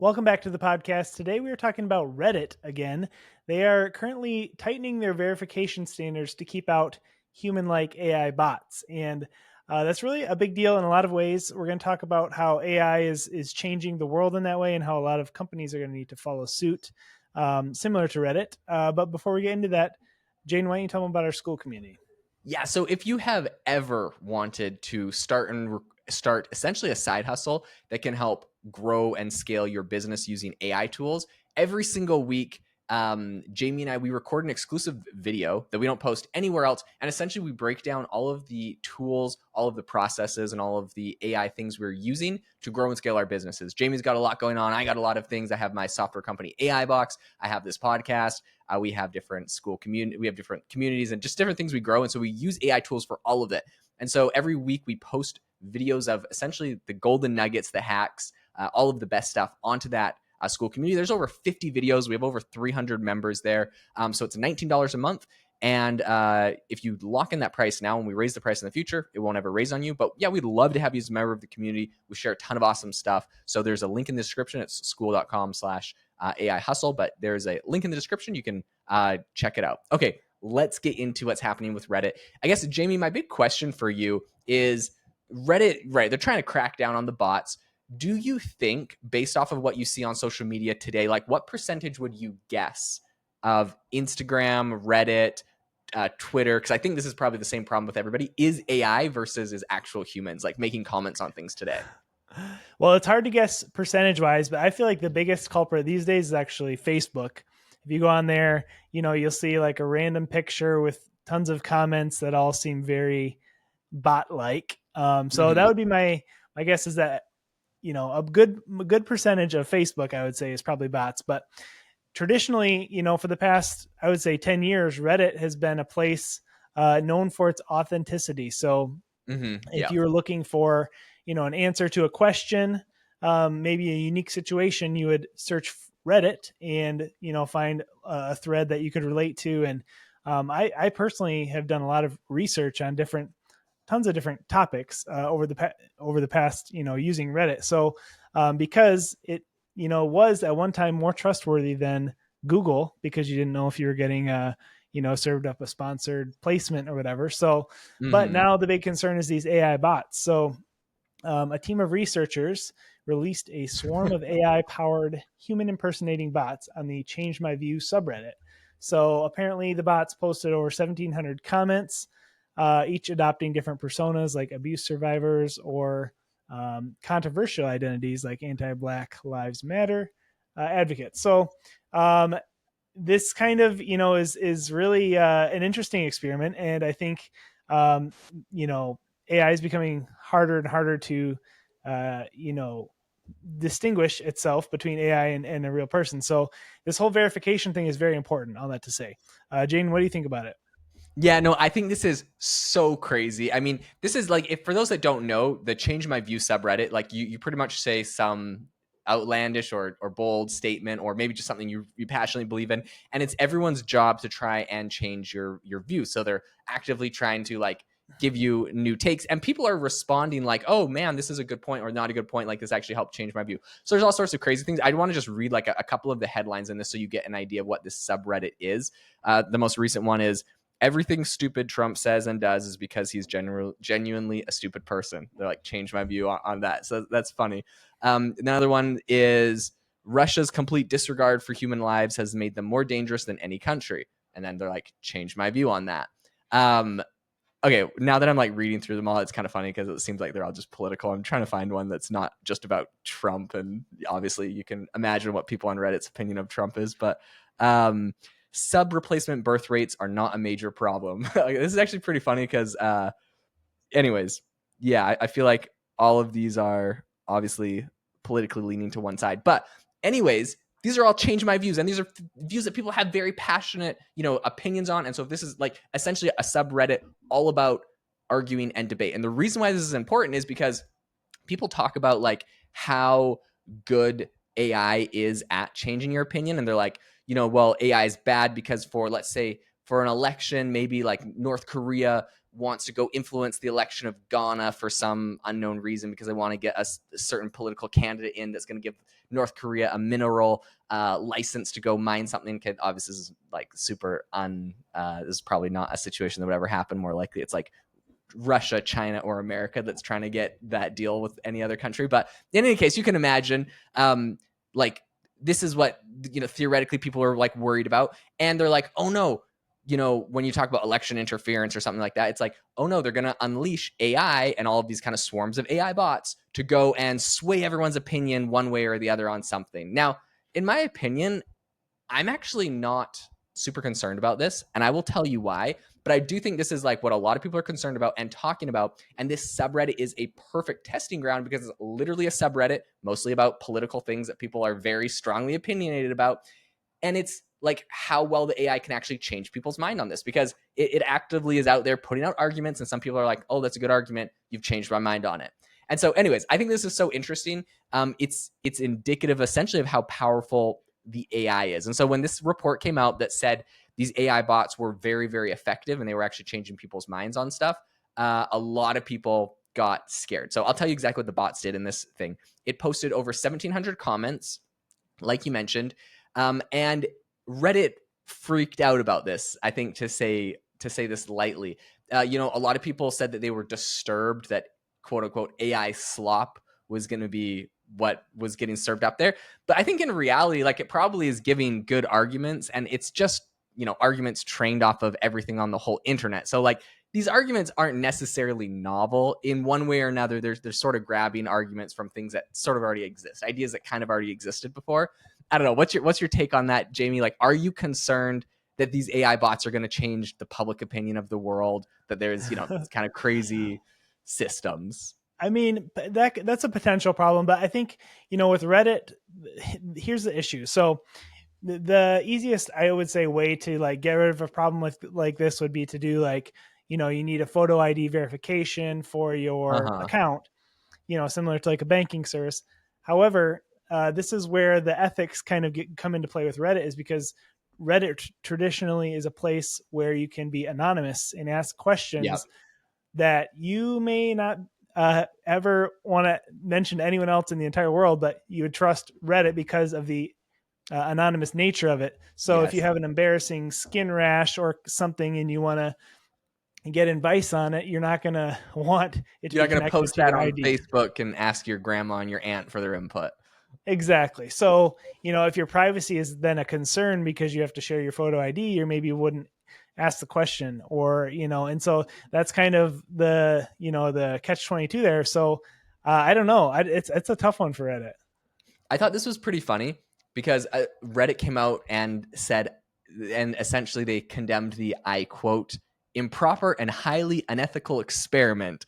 Welcome back to the podcast. Today we are talking about Reddit again. They are currently tightening their verification standards to keep out human-like AI bots, and that's really a big deal in a lot of ways. We're going to talk about how AI is changing the world in that way, and how a lot of companies are going to need to follow suit, similar to Reddit. But before we get into that, Jane, why don't you tell them about our school community? Yeah, so if you have ever wanted to start essentially a side hustle that can help grow and scale your business using AI tools, every single week, Jamie and we record an exclusive video that we don't post anywhere else, and essentially we break down all of the tools, all of the processes, and all of the AI things we're using to grow and scale our businesses. Jamie's got a lot going on. I got a lot of things. I have my software company AI Box. I have this podcast. We have different school community, we have different communities and just different things we grow. And so we use AI tools for all of it. And so every week we post videos of essentially the golden nuggets, the hacks, all of the best stuff onto that school community. There's over 50 videos. We have over 300 members there. So it's $19 a month. And if you lock in that price now and we raise the price in the future, it won't ever raise on you. But yeah, we'd love to have you as a member of the community. We share a ton of awesome stuff. So there's a link in the description. It's school.com/AI hustle, but there's a link in the description. You can check it out. Okay, let's get into what's happening with Reddit. I guess, Jamie, my big question for you is Reddit, right? They're trying to crack down on the bots. Do you think, based off of what you see on social media today, like what percentage would you guess of Instagram, Reddit, Twitter, because I think this is probably the same problem with everybody, is AI versus is actual humans, like making comments on things today? Well, it's hard to guess percentage wise, but I feel like the biggest culprit these days is actually Facebook. If you go on there, you'll see like a random picture with tons of comments that all seem very bot like. So that would be my guess is that, a good percentage of Facebook, I would say, is probably bots. But traditionally, for the past, I would say 10 years, Reddit has been a place known for its authenticity. So if Yeah. you were looking for, an answer to a question, maybe a unique situation, you would search Reddit and, find a thread that you could relate to. And I personally have done a lot of research on tons of different topics over the past, using Reddit. So because it, was at one time more trustworthy than Google, because you didn't know if you were getting served up a sponsored placement or whatever. So, but now the big concern is these AI bots. So a team of researchers released a swarm of AI powered human impersonating bots on the Change My View subreddit. So apparently the bots posted over 1,700 comments, each adopting different personas like abuse survivors or controversial identities like anti-Black Lives Matter advocates. So this kind of, is really an interesting experiment. And I think, AI is becoming harder and harder to, distinguish itself between AI and a real person. So this whole verification thing is very important. All that to say, Jane, what do you think about it? Yeah, no, I think this is so crazy. I mean, this is like, if for those that don't know, the Change My View subreddit, like you pretty much say some outlandish or bold statement, or maybe just something you passionately believe in, and it's everyone's job to try and change your view. So they're actively trying to like give you new takes, and people are responding like, oh man, this is a good point or not a good point, like this actually helped change my view. So there's all sorts of crazy things. I want to just read like a couple of the headlines in this so you get an idea of what this subreddit is. The most recent one is, everything stupid Trump says and does is because he's genuinely a stupid person. They're like, change my view on that. So that's funny. Another one is, Russia's complete disregard for human lives has made them more dangerous than any country. And then they're like, change my view on that. Okay, now that I'm like reading through them all, it's kind of funny because it seems like they're all just political. I'm trying to find one that's not just about Trump. And obviously you can imagine what people on Reddit's opinion of Trump is. But sub replacement birth rates are not a major problem. This is actually pretty funny because anyways, yeah, I feel like all of these are obviously politically leaning to one side. But anyways, these are all change my views, and these are views that people have very passionate, opinions on. And so this is like essentially a subreddit all about arguing and debate. And the reason why this is important is because people talk about like how good AI is at changing your opinion. And they're like, well, AI is bad because, for let's say, for an election, maybe like North Korea wants to go influence the election of Ghana for some unknown reason because they want to get a certain political candidate in that's going to give North Korea a mineral license to go mine something. Obviously, this is like super this is probably not a situation that would ever happen. More likely, it's like Russia, China, or America that's trying to get that deal with any other country. But in any case, you can imagine, like, this is what, theoretically people are like worried about. And they're like, oh no, when you talk about election interference or something like that, it's like, oh no, they're going to unleash AI and all of these kind of swarms of AI bots to go and sway everyone's opinion one way or the other on something. Now, in my opinion, I'm actually not super concerned about this, and I will tell you why. But I do think this is like what a lot of people are concerned about and talking about. And this subreddit is a perfect testing ground because it's literally a subreddit, mostly about political things that people are very strongly opinionated about. And it's like how well the AI can actually change people's mind on this, because it actively is out there putting out arguments, and some people are like, oh, that's a good argument, you've changed my mind on it. And so anyways, I think this is so interesting. It's indicative essentially of how powerful the AI is. And so when this report came out that said these AI bots were very, very effective and they were actually changing people's minds on stuff, a lot of people got scared. So I'll tell you exactly what the bots did in this thing. It posted over 1,700 comments, like you mentioned, and Reddit freaked out about this. I think, to say this lightly, a lot of people said that they were disturbed that quote unquote AI slop was going to be what was getting served up there. But I think in reality, like, it probably is giving good arguments, and it's just, arguments trained off of everything on the whole internet. So like, these arguments aren't necessarily novel in one way or another. They're sort of grabbing arguments from things that sort of already exist, ideas that kind of already existed before. I don't know. What's your take on that, Jamie? Like, are you concerned that these AI bots are going to change the public opinion of the world? That there's, these kind of crazy systems? I mean, that's a potential problem, but I think, with Reddit, here's the issue. So the easiest, I would say, way to like get rid of a problem with like this would be to do like, you need a photo ID verification for your Uh-huh. account, similar to like a banking service. However, this is where the ethics kind of come into play with Reddit, is because Reddit traditionally is a place where you can be anonymous and ask Yep. questions that you may not ever want to mention to anyone else in the entire world, but you would trust Reddit because of the anonymous nature of it. So if you Yes. have an embarrassing skin rash or something and you want to get advice on it, you're not going to want it to You're be not going to connected post to that your on ID. Facebook and ask your grandma and your aunt for their input. Exactly. So, if your privacy is then a concern because you have to share your photo ID, or maybe you wouldn't ask the question, or, and so that's kind of the catch 22 there. So I don't know. It's a tough one for Reddit. I thought this was pretty funny because Reddit came out and said, and essentially they condemned the, I quote, improper and highly unethical experiment.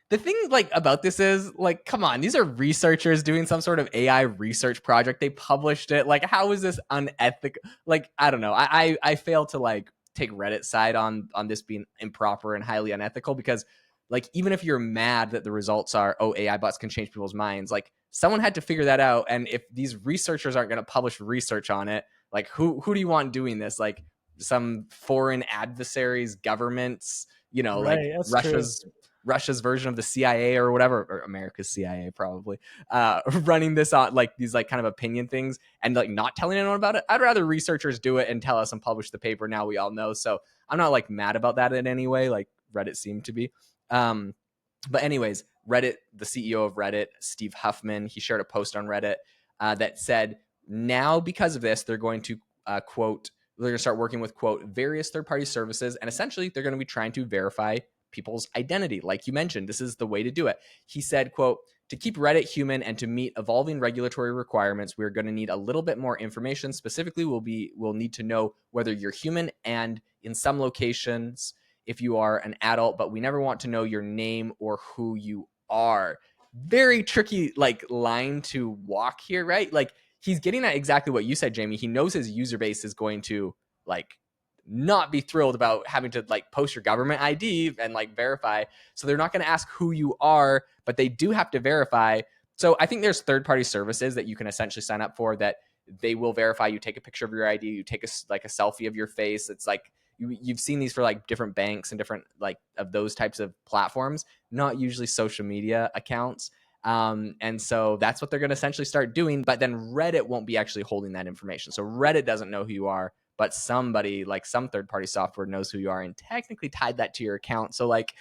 The thing like about this is, like, come on, these are researchers doing some sort of AI research project. They published it. Like, how is this unethical? Like, I don't know. I fail to like take Reddit's side on this being improper and highly unethical, because like, even if you're mad that the results are, oh, AI bots can change people's minds, like, someone had to figure that out. And if these researchers aren't going to publish research on it, like, who do you want doing this? Like, some foreign adversaries, governments, like Right. That's true. Russia's version of the CIA or whatever, or America's CIA probably, running this on like these like kind of opinion things and like not telling anyone about it. I'd rather researchers do it and tell us and publish the paper. Now we all know. So I'm not like mad about that in any way, like Reddit seemed to be. Um, but anyways, Reddit, the CEO of Reddit, Steve Huffman, he shared a post on Reddit that said, now because of this, they're going to quote, they're going to start working with quote various third-party services, and essentially they're going to be trying to verify people's identity. Like you mentioned, this is the way to do it. He said, quote, to keep Reddit human and to meet evolving regulatory requirements, we're going to need a little bit more information. Specifically, we'll need to know whether you're human, and in some locations, if you are an adult, but we never want to know your name or who you are. Very tricky like line to walk here, right? Like, he's getting at exactly what you said, Jamie. He knows his user base is going to like not be thrilled about having to like post your government ID and like verify. So they're not going to ask who you are, but they do have to verify. So I think there's third-party services that you can essentially sign up for that they will verify. You take a picture of your ID, you take a like a selfie of your face. It's like you've seen these for like different banks and different like of those types of platforms, not usually social media accounts. And so that's what they're going to essentially start doing. But then Reddit won't be actually holding that information. So Reddit doesn't know who you are, but somebody like some third party software knows who you are and technically tied that to your account. So like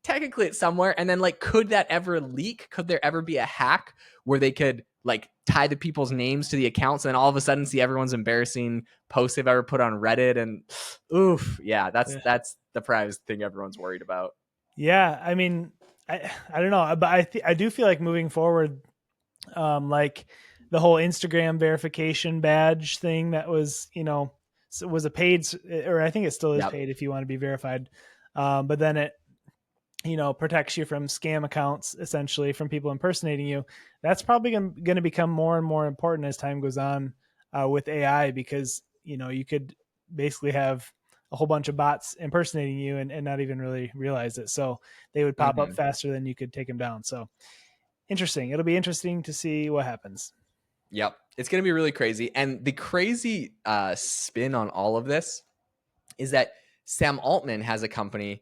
technically it's somewhere. And then like, could that ever leak? Could there ever be a hack where they could like tie the people's names to the accounts and then all of a sudden see everyone's embarrassing posts they've ever put on Reddit? And oof, yeah, Yeah. that's the privacy thing everyone's worried about. Yeah, I mean, I don't know, but I do feel like moving forward, like the whole Instagram verification badge thing that was, was a paid, or I think it still is Yep. paid if you want to be verified. But then it, protects you from scam accounts, essentially from people impersonating you. That's probably going to become more and more important as time goes on with AI, because, you could basically have a whole bunch of bots impersonating you and not even really realize it. So they would pop up Mm-hmm. faster than you could take them down. So interesting. It'll be interesting to see what happens. Yep. It's going to be really crazy. And the crazy spin on all of this is that Sam Altman has a company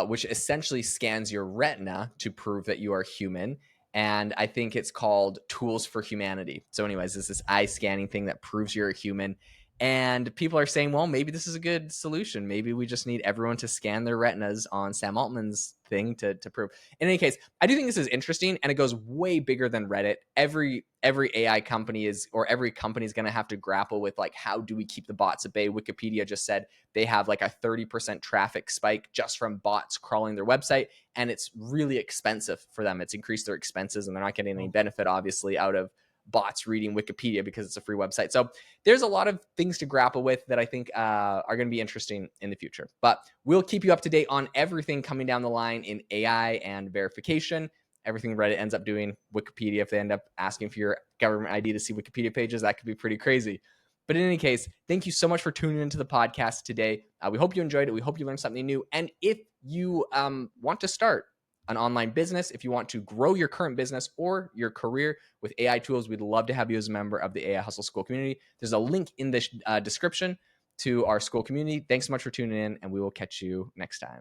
which essentially scans your retina to prove that you are human. And I think it's called Tools for Humanity. So, anyways, it's this eye scanning thing that proves you're a human. And people are saying, well, maybe this is a good solution. Maybe we just need everyone to scan their retinas on Sam Altman's thing to prove. In any case, I do think this is interesting, and it goes way bigger than Reddit. Every AI company is, or every company is going to have to grapple with like, how do we keep the bots at bay? Wikipedia just said they have like a 30% traffic spike just from bots crawling their website, and it's really expensive for them. It's increased their expenses, and they're not getting any benefit, obviously, out of bots reading Wikipedia because it's a free website. So there's a lot of things to grapple with that I think are going to be interesting in the future. But we'll keep you up to date on everything coming down the line in AI and verification. Everything Reddit ends up doing, Wikipedia, if they end up asking for your government ID to see Wikipedia pages, that could be pretty crazy. But in any case, thank you so much for tuning into the podcast today. We hope you enjoyed it. We hope you learned something new. And if you want to start an online business, if you want to grow your current business or your career with AI tools, we'd love to have you as a member of the AI Hustle School community. There's a link in the description to our school community. Thanks so much for tuning in, and we will catch you next time.